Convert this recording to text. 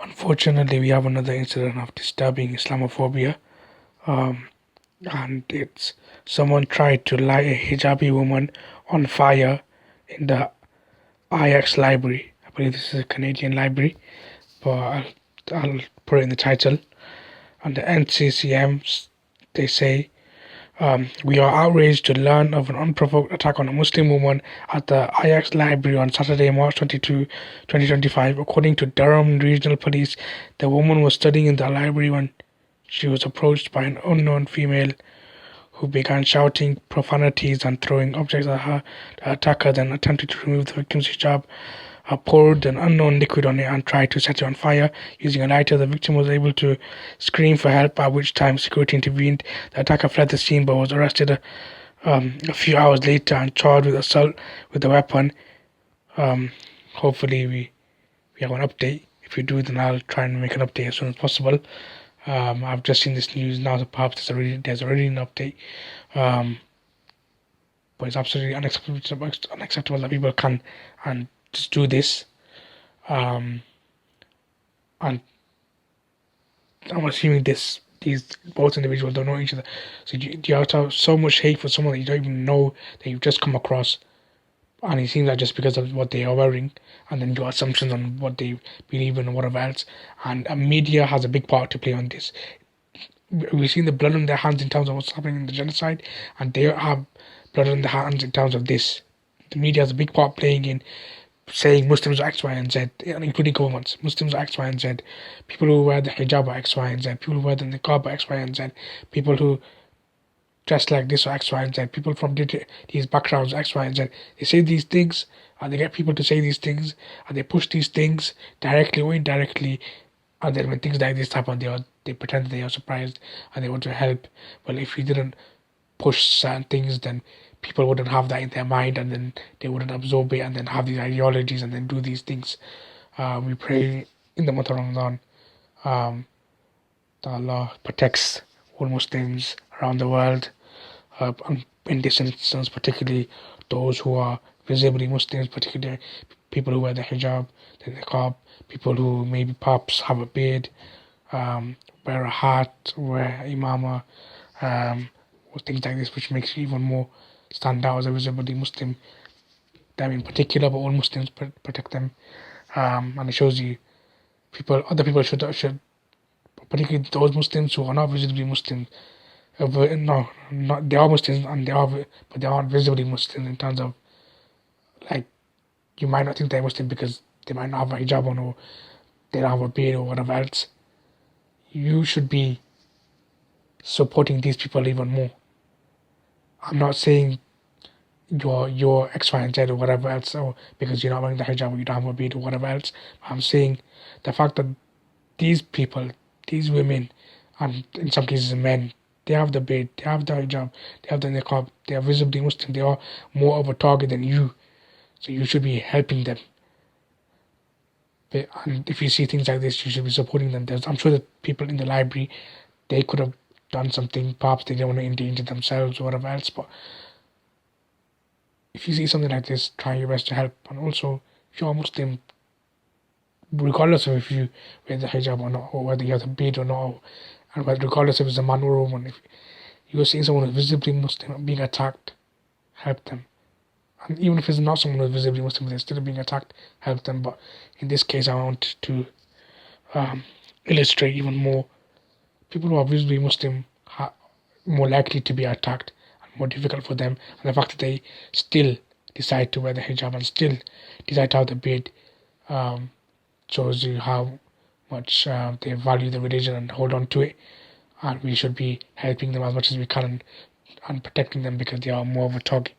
Unfortunately, we have another incident of disturbing Islamophobia. Um, and it's someone tried to light a hijabi woman on fire in the IX library. I believe this is a Canadian library, but I'll put it in the title. And the NCCMs, they say, we are outraged to learn of an unprovoked attack on a Muslim woman at the IX library on Saturday, March 22, 2025. According to Durham Regional Police, the woman was studying in the library when she was approached by an unknown female who began shouting profanities and throwing objects at her. The attacker then attempted to remove the victim's hijab, poured an unknown liquid on it, and tried to set it on fire. Using a lighter, the victim was able to scream for help, at which time security intervened. The attacker fled the scene but was arrested a few hours later and charged with assault with a weapon. Hopefully, we have an update. If we do, then I'll try and make an update as soon as possible. I've just seen this news now, so perhaps there's already an update. But it's absolutely unacceptable that people can and just do this. And I'm assuming these both individuals don't know each other. So you have to have so much hate for someone that you don't even know that you've just come across. And it seems like just because of what they are wearing, and then do assumptions on what they believe in and whatever else. And media has a big part to play on this. We've seen the blood on their hands in terms of what's happening in the genocide, and they have blood on their hands in terms of this. The media has a big part playing in saying Muslims are X, Y, and Z, including governments. Muslims are X, Y, and Z. People who wear the hijab are X, Y, and Z. People who wear the niqab are X, Y, and Z. People who dress like this are X, Y, and Z. People from these backgrounds are X, Y, and Z. They say these things, and they get people to say these things, and they push these things directly or indirectly. And then when things like this happen, they pretend they are surprised and they want to help. Well, if we didn't push certain things, then people wouldn't have that in their mind, and then they wouldn't absorb it, and then have these ideologies, and then do these things. We pray in the month of Ramadan that Allah protects all Muslims around the world, and in this instance, particularly those who are visibly Muslims, particularly people who wear the hijab, the niqab, people who maybe perhaps have a beard, wear a hat, wear imama, or things like this, which makes you even more stand out as a visibly Muslim. Them in particular, but all Muslims protect them, and it shows you other people should, particularly those Muslims who are not visibly Muslim. No, not they are Muslims and but they aren't visibly Muslim in terms of, like, you might not think they're Muslim because they might not have a hijab on, or they don't have a beard or whatever else. You should be supporting these people even more. I'm not saying you're X, Y, and Z or whatever else, or because you're not wearing the hijab or you don't have a beard or whatever else. I'm saying the fact that these people, these women, and in some cases men, they have the beard, they have the hijab, they have the niqab, they are visibly Muslim, they are more of a target than you. So you should be helping them. And if you see things like this, you should be supporting them. I'm sure that people in the library, they could have done something. Perhaps they didn't want to endanger themselves or whatever else. But if you see something like this, try your best to help. And also, if you're a Muslim, regardless of if you wear the hijab or not, or whether you have the beard or not, and regardless if it's a man or a woman, if you're seeing someone who's visibly Muslim being attacked, help them. And even if it's not someone who's visibly Muslim, they're still being attacked, help them. But in this case, I want to illustrate even more. People who are visibly Muslim are more likely to be attacked and more difficult for them. And the fact that they still decide to wear the hijab and still decide to have the beard shows you how much they value the religion and hold on to it. And we should be helping them as much as we can, and protecting them because they are more of a target.